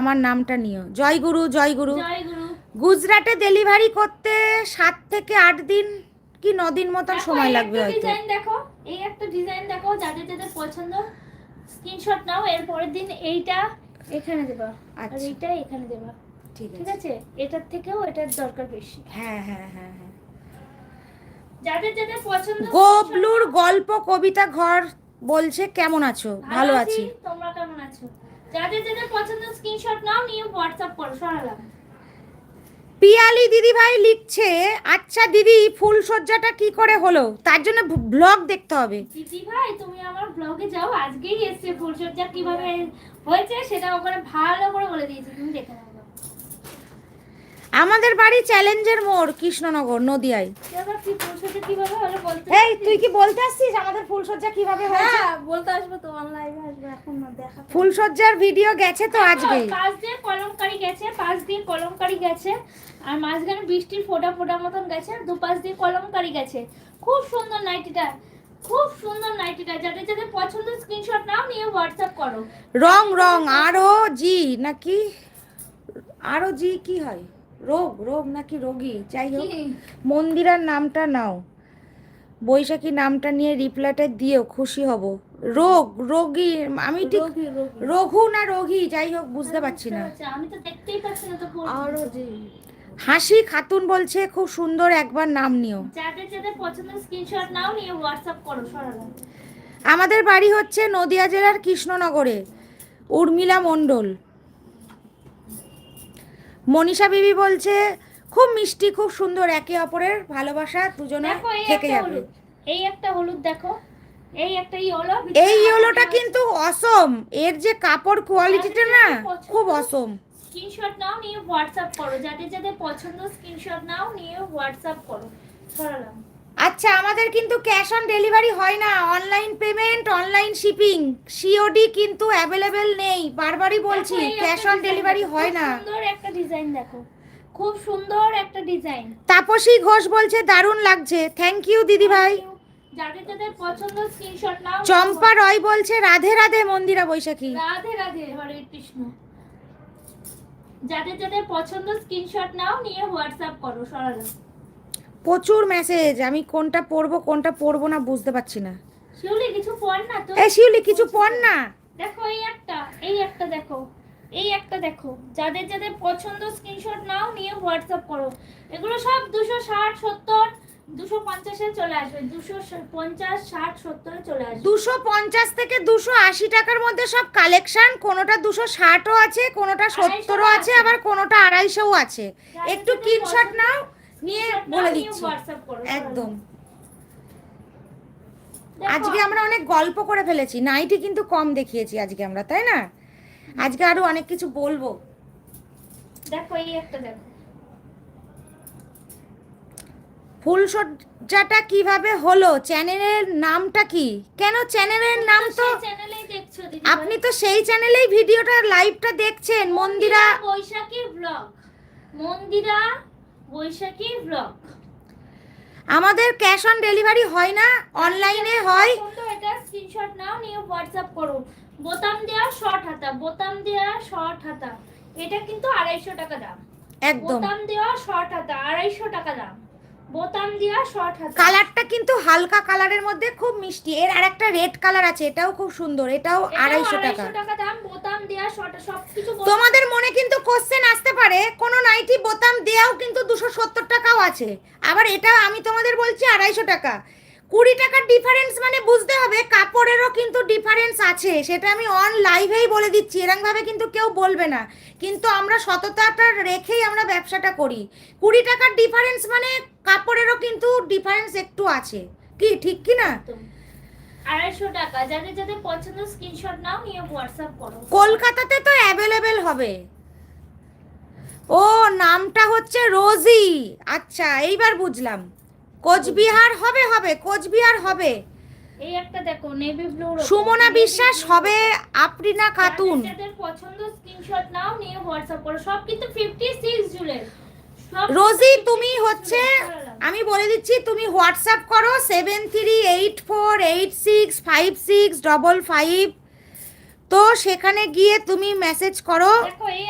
আমার নামটা নিও। জয়গুরু জয়গুরু। জয়গুরু। গুজরাটে ডেলিভারি করতে 7 থেকে 8 দিন কি 9 দিন মতন দেখো সময় এই লাগবে একটা হয়তো। ডিজাইন দেখো, এই একটা ডিজাইন দেখো, যাদের যাদের পছন্দ স্ক্রিনশট নাও। এর পরের দিন এইটা এখানে দেবা, আর আচ্ছা এইটা এখানে দেবা। ঠিক ঠিক আছে। আছে, এটার থেকেও এটার দরকার বেশি। হ্যাঁ হ্যাঁ হ্যাঁ হ্যাঁ। যাদের যাদের পছন্দ গোবলুর গল্প কবিতা ঘর বলছে কেমন আছো? ভালো আছি। তোমরা কেমন আছো? যাদের যাদের পছন্দ স্ক্রিনশট নাও, নিয়ে হোয়াটসঅ্যাপ করো। সরালাম। পিয়ালি দিদি ভাই লিখছে, আচ্ছা দিদি ফুলসজ্জাটা কি করে হলো, তার জন্য ব্লগ দেখতে হবে। দিদি ভাই তুমি আমার ব্লগে যাও, আজকেই এসছে ফুলসজ্জা কিভাবে হয়েছে সেটা ওখানে ভালো করে বলে দিয়েছি, তুমি দেখে নাও। আমাদের বাড়ি চ্যালেঞ্জের মোড়, কৃষ্ণনগর, নদিয়ায়। কি ফুলসজ্জা কিভাবে হলো বলতে? এই তুই কি বলতে আসছিস আমাদের ফুলসজ্জা কিভাবে হয়েছে? হ্যাঁ বলতে আসবো তো, অনলাইনে আসবো, এখন না দেখা। ফুলসজ্জার ভিডিও গেছে তো আজকে। পাঁচ দিয়ে কলমকারি গেছে, পাঁচ দিয়ে কলমকারি গেছে, আর মাঝখানে বৃষ্টির ফোঁটা ফোঁটা মতন গেছে, দুপাশ দিয়ে কলমকারি গেছে। খুব সুন্দর নাইটিটা, খুব সুন্দর নাইটিটা। যাদের যাদের পছন্দ স্ক্রিনশট নাও, নিয়ে হোয়াটসঅ্যাপ করো। রং রং আরো জি নাকি আরো জি কি হয়, রোগ রোগ নাকি রোগী, যাই হোক মন্দিরার নামটা নাও, বৈশাখী নামটা নিয়ে রিপ্লাইটা দিও, খুশি হব। রোগ রোগী, আমি ঠিক রঘু না রোগী, যাই হোক বুঝতে পারছি না। আমি তো দেখতেই পাচ্ছি না তো। আরো জি। হাসি খাতুন বলছে খুব সুন্দর, একবার নাম নিও। যাদের যাদের পছন্দ স্ক্রিনশট নাও, নিয়ে হোয়াটসঅ্যাপ করো। সরালাম। আমাদের বাড়ি হচ্ছে নদিয়া জেলার কৃষ্ণনগরে। উর্মিলা মণ্ডল। মনীষা বিবি বলছে খুব মিষ্টি, খুব সুন্দর, একে অপরের ভালোবাসা দুজনে থেকে যাবে। এই একটা হলুদ দেখো, এই একটা ইয়েলো। এই ইয়েলোটা কিন্তু অসম, এর যে কাপড় কোয়ালিটিটা না খুব অসম। স্ক্রিনশট নাও, নিয়ে হোয়াটসঅ্যাপ করো। যাদের যাদের পছন্দ স্ক্রিনশট নাও, নিয়ে হোয়াটসঅ্যাপ করো। সরালাম। আচ্ছা আমাদের কিন্তু ক্যাশ অন ডেলিভারি হয় না, online payment, online shipping, COD কিন্তু অ্যাভেলেবেল নেই, বারবারই বলছি ক্যাশ অন ডেলিভারি হয় না। সুন্দর একটা ডিজাইন দেখো, খুব সুন্দর একটা ডিজাইন। তাপসী ঘোষ বলছে দারুণ লাগছে, থ্যাংক ইউ দিদি ভাই। যাদের যাদের পছন্দ স্ক্রিনশট নাও। চম্পা রয় বলছে রাধে রাধে মন্দিরা বৈশাখী। রাধে রাধে, হরে কৃষ্ণ। যাদের যাদের পছন্দ স্ক্রিনশট নাও, নিয়ে হোয়াটসঅ্যাপ করো। সরালাম। প্রচুর মেসেজ, আমি কোনটা পড়বো না বুঝতে পারছি না। শিউলি কিছু পড় না তো। এই শিউলি কিছু পড় না। দেখো এই একটা, এই একটা দেখো, এই একটা দেখো। যাদের যাদের পছন্দ স্ক্রিনশট নাও, নিয়ে হোয়াটসঅ্যাপ করো। এগুলো সব 260 70 250 এ চলে আসবে, 250 60 70 এ চলে আসবে। 250 থেকে 280 টাকার মধ্যে সব কালেকশন, কোনোটা 260ও আছে, কোনোটা 70ও আছে, আবার কোনোটা 250ও আছে। একটু স্ক্রিনশট নাও, নিয়ে বলে দিচ্ছি একদম। আজকে আমরা অনেক গল্প করে ফেলেছি, নাইটি কিন্তু কম দেখিয়েছি আজকে আমরা, তাই না? আজকে আরো অনেক কিছু বলবো। দেখো এই একটা দেখো। ফুলসজ্জাটা কিভাবে হলো, চ্যানেলের নামটা কি? কেন চ্যানেলের নাম তো চ্যানেলেই দেখছো দিদি, আপনি তো সেই চ্যানেলেই ভিডিওটা লাইভটা দেখছেন, মন্দিরা বৈশাখী ব্লগ, মন্দিরা বৈশাখী ব্লগ। আমাদের ক্যাশ অন ডেলিভারি হয় না, অনলাইনে হয়। এটা স্ক্রিনশট নাও, নিয়ে হোয়াটসঅ্যাপ করো। বোতাম দেওয়া শর্ট হাতা, বোতাম দেওয়া শর্ট হাতা, এটা কিন্তু 250 টাকা দাম। একদম বোতাম দেওয়া শর্ট হাতা 250 টাকা দাম। বোতাম দেওয়া শর্ট হাতা। কালারটা কিন্তু হালকা কালারের মধ্যে খুব মিষ্টি। এর আরেকটা রেড কালার আছে, এটাও খুব সুন্দর, এটাও 250 টাকা দাম। বোতাম দেওয়া শর্ট, সবকিছু। তোমাদের মনে কিন্তু কোশ্চেন আসতে পারে, কোন নাইটি বোতাম দেওয়াও কিন্তু 270 টাকাও আছে, আবার এটা আমি তোমাদের বলছি 250 টাকা। 20 টাকার ডিফারেন্স মানে বুঝতে হবে কাপড়েরও কিন্তু ডিফারেন্স আছে, সেটা আমি অন লাইভেই বলে দিচ্ছি, এরকম ভাবে কিন্তু কেউ বলবে না। কিন্তু আমরা সততাটা রেখেই আমরা ব্যবসাটা করি। 20 টাকার ডিফারেন্স মানে কাপড়েরও কিন্তু ডিফারেন্স একটু আছে, কি ঠিক কি না? 250 টাকা। যাদের যাদের পছন্দ স্ক্রিনশট নাও, নিয়ে হোয়াটসঅ্যাপ করো। কলকাতাতে তো অ্যাভেলেবেল হবে। ও নামটা হচ্ছে রোজি, আচ্ছা এইবার বুঝলাম। কোচবিহার হবে, হবে কোচবিহার হবে। এই একটা দেখো নেভি ব্লু। সুমনা বিশ্বাস হবে, আফরিনা খাতুন। যাদের পছন্দ স্ক্রিনশট নাও, নিয়ে হোয়াটসঅ্যাপ করো। সব কিন্তু 56 জুলে। রোজি তুমি হচ্ছে, আমি বলে দিচ্ছি, তুমি হোয়াটসঅ্যাপ করো 7384865655। তো সেখানে গিয়ে তুমি মেসেজ করো। দেখো এই